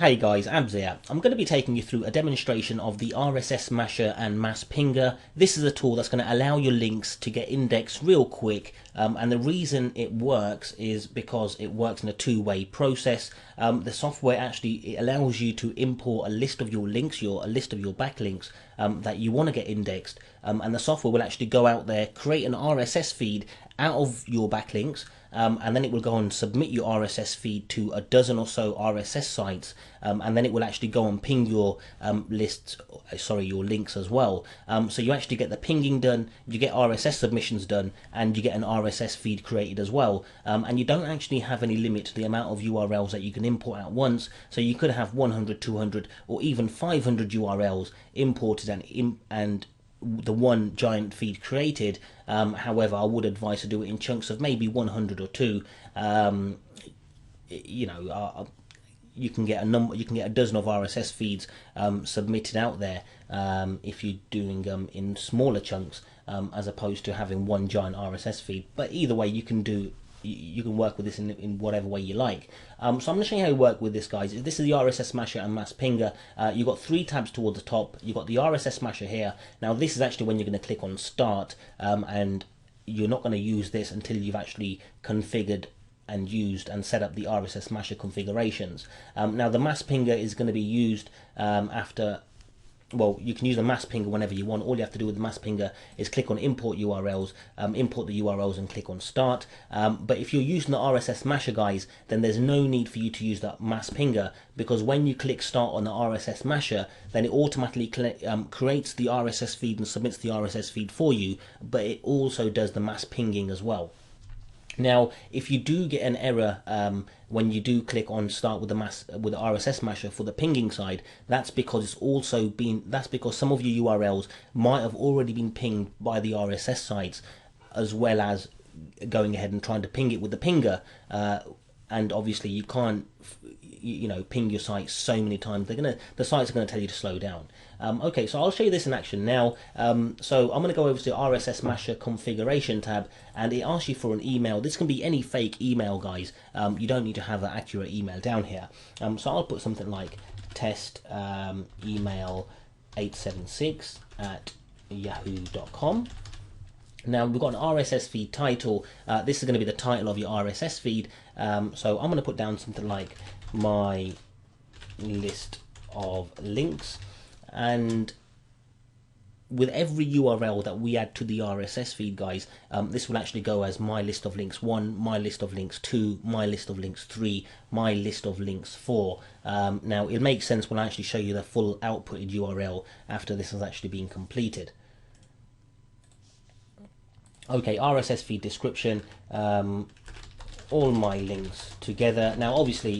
Hey guys, Abs here. I'm going to be taking you through a demonstration of the RSS Masher and Mass Pinger. This is a tool that's going to allow your links to get indexed real quick, and the reason it works is because it works in a two-way process. The software actually allows you to import a list of your links, a list of your backlinks that you want to get indexed, and the software will actually go out there, create an RSS feed out of your backlinks, and then it will go and submit your RSS feed to a dozen or so RSS sites, and then it will actually go and ping your your links as well. So you actually get the pinging done, you get RSS submissions done, and you get an RSS feed created as well. And you don't actually have any limit to the amount of URLs that you can import at once. So you could have 100, 200, or even 500 URLs imported and the one giant feed created. However, I would advise to do it in chunks of maybe 100 or two. You can get a dozen of RSS feeds submitted out there if you're doing in smaller chunks, as opposed to having one giant RSS feed. But either way, you can work with this in whatever way you like. So I'm going to show you how you work with this, guys. This is the RSS Masher and Mass Pinger. You've got three tabs towards the top. You've got the RSS Masher here. Now this is actually when you're going to click on Start, and you're not going to use this until you've actually configured and used and set up the RSS Masher configurations. Now the Mass Pinger is going to be used after. Well, you can use the Mass Pinger whenever you want. All you have to do with the Mass Pinger is click on Import URLs, import the URLs and click on Start. But if you're using the RSS Masher, guys, then there's no need for you to use that Mass Pinger, because when you click Start on the RSS Masher, then it automatically creates the RSS feed and submits the RSS feed for you, but it also does the Mass Pinging as well. Now, if you do get an error when you do click on Start with the RSS Masher for the pinging side, that's because some of your URLs might have already been pinged by the RSS sites, as well as going ahead and trying to ping it with the pinger. And obviously you can't ping your site so many times. The sites are going to tell you to slow down. Okay, so I'll show you this in action now. So I'm going to go over to the RSS Masher configuration tab, and it asks you for an email. This can be any fake email, guys. You don't need to have an accurate email down here. So I'll put something like test email 876 at yahoo.com. Now we've got an RSS feed title. This is going to be the title of your RSS feed. So I'm going to put down something like my list of links, and with every URL that we add to the RSS feed, guys, this will actually go as my list of links 1, my list of links 2, my list of links 3, my list of links 4. Now it makes sense when I actually show you the full outputted URL after this has actually been completed. Okay, RSS feed description, all my links together. Now obviously,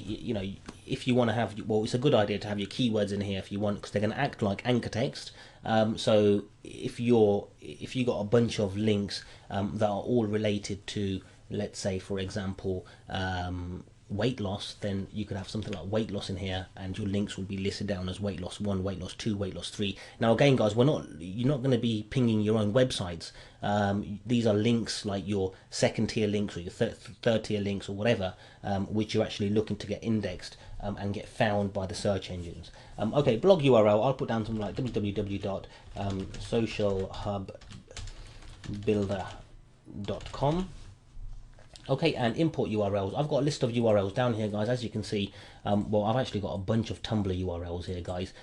if you want to have, well, it's a good idea to have your keywords in here if you want, because they're going to act like anchor text. So if you got a bunch of links that are all related to, let's say for example, weight loss, then you could have something like weight loss in here, and your links will be listed down as weight loss 1, weight loss 2, weight loss 3. Now again, guys, you're not going to be pinging your own websites. These are links like your second tier links or your third tier links or whatever, which you're actually looking to get indexed and get found by the search engines. Okay, blog URL, I'll put down something like www.socialhubbuilder.com. Okay, and import URLs. I've got a list of URLs down here, guys. As you can see, well, I've actually got a bunch of Tumblr URLs here, guys,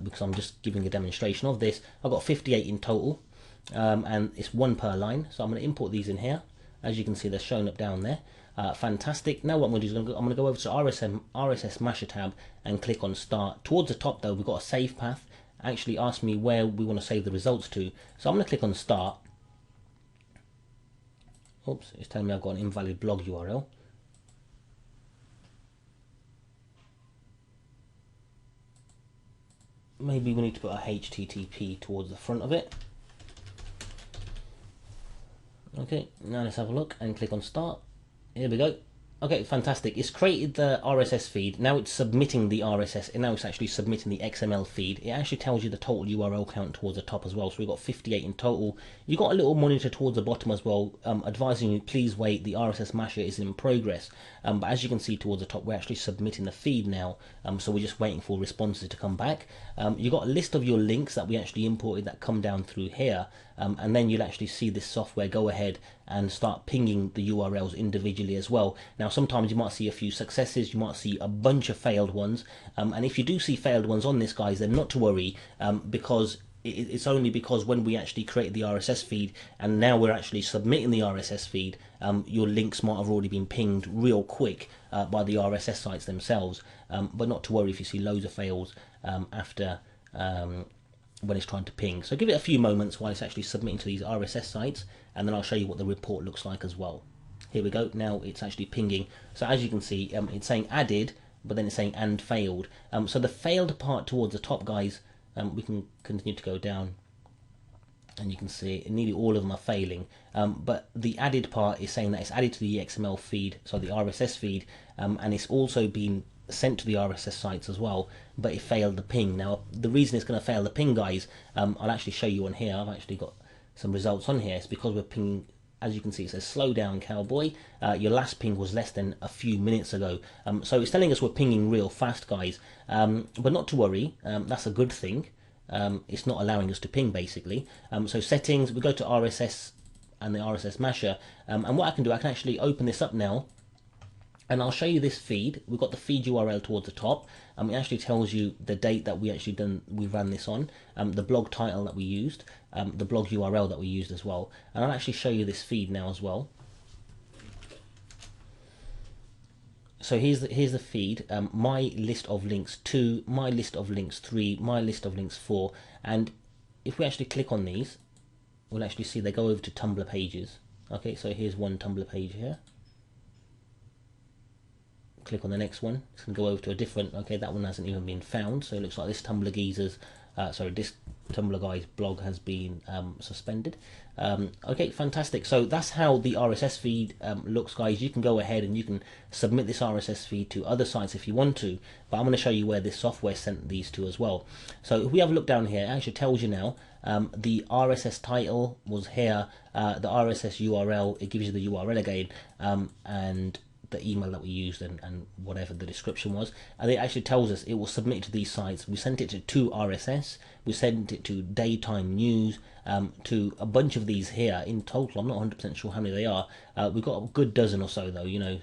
because I'm just giving a demonstration of this. I've got 58 in total, and it's 1 per line. So I'm going to import these in here. As you can see, they're showing up down there. Fantastic. Now what I'm going to do is I'm going to go over to RSS Masher tab and click on Start. Towards the top, though, we've got a save path. Actually asked me where we want to save the results to. So I'm going to click on Start. Oops, it's telling me I've got an invalid blog URL. Maybe we need to put a HTTP towards the front of it. Okay, now let's have a look and click on Start. Here we go. Okay, fantastic. It's created the RSS feed. Now it's submitting the RSS, and now it's actually submitting the XML feed. It actually tells you the total URL count towards the top as well. So we've got 58 in total. You've got a little monitor towards the bottom as well, advising you, please wait, the RSS Masher is in progress. But as you can see towards the top, we're actually submitting the feed now. So we're just waiting for responses to come back. You've got a list of your links that we actually imported that come down through here. And then you'll actually see this software go ahead and start pinging the URLs individually as well. Now sometimes you might see a few successes, you might see a bunch of failed ones, and if you do see failed ones on this, guys, then not to worry, because it's only because when we actually create the RSS feed and now we're actually submitting the RSS feed, your links might have already been pinged real quick by the RSS sites themselves, but not to worry if you see loads of fails after when it's trying to ping. So give it a few moments while it's actually submitting to these RSS sites, and then I'll show you what the report looks like as well. Here we go. Now it's actually pinging. So as you can see, it's saying added, but then it's saying and failed. So the failed part towards the top, guys, we can continue to go down, and you can see nearly all of them are failing. But the added part is saying that it's added to the XML feed, so the RSS feed, and it's also been sent to the RSS sites as well, but it failed the ping. Now the reason it's going to fail the ping, guys, I'll actually show you on here. I've actually got some results on here. It's because we're pinging, as you can see, it says slow down cowboy, your last ping was less than a few minutes ago. So it's telling us we're pinging real fast, guys, but not to worry, that's a good thing. It's not allowing us to ping, basically. So settings, we go to RSS and the RSS Masher, and what I can do, I can actually open this up now, and I'll show you this feed. We've got the feed URL towards the top. It actually tells you the date that we ran this on, the blog title that we used, the blog URL that we used as well. And I'll actually show you this feed now as well. So here's the feed, my list of links 2, my list of links 3, my list of links 4. And if we actually click on these, we'll actually see they go over to Tumblr pages. Okay, so here's one Tumblr page here. Click on the next one, it's going to go over to a different, okay, that one hasn't even been found, so it looks like this Tumblr geezer's, this Tumblr guy's blog has been suspended. Okay, fantastic. So that's how the RSS feed looks, guys. You can go ahead and you can submit this RSS feed to other sites if you want to, but I'm going to show you where this software sent these to as well. So if we have a look down here, it actually tells you now the RSS title was here, the RSS URL, it gives you the URL again, and the email that we used and whatever the description was, and it actually tells us it will submit to these sites. We sent it to RSS, we sent it to Daytime News, to a bunch of these here in total. I'm not 100% sure how many they are. We've got a good dozen or so though, you know,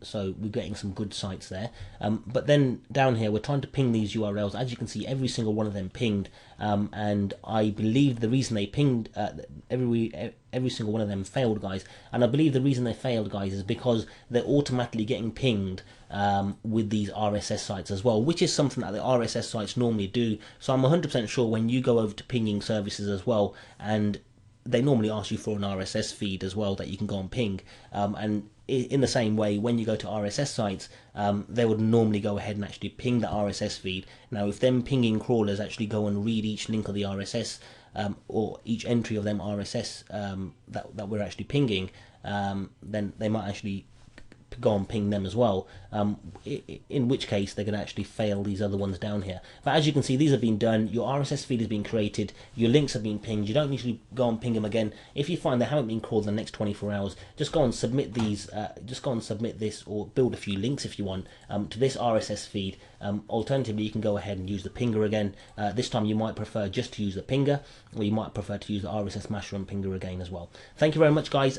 so we're getting some good sites there. But then down here we're trying to ping these URLs. As you can see, every single one of them pinged, and I believe the reason they pinged, every single one of them failed, guys, and I believe the reason they failed, guys, is because they're automatically getting pinged with these RSS sites as well, which is something that the RSS sites normally do. So I'm 100% sure when you go over to pinging services as well, and they normally ask you for an RSS feed as well that you can go and ping, and in the same way, when you go to RSS sites, they would normally go ahead and actually ping the RSS feed. Now if them pinging crawlers actually go and read each link of the RSS, or each entry of them RSS that we're actually pinging, then they might actually go and ping them as well, in which case they're going to actually fail these other ones down here. But as you can see, these have been done, your RSS feed has been created, your links have been pinged. You don't need to go and ping them again. If you find they haven't been crawled in the next 24 hours, just go and submit these, just go and submit this, or build a few links if you want, to this RSS feed. Alternatively, you can go ahead and use the pinger again. This time you might prefer just to use the pinger, or you might prefer to use the RSS Masher and pinger again as well. Thank you very much, guys.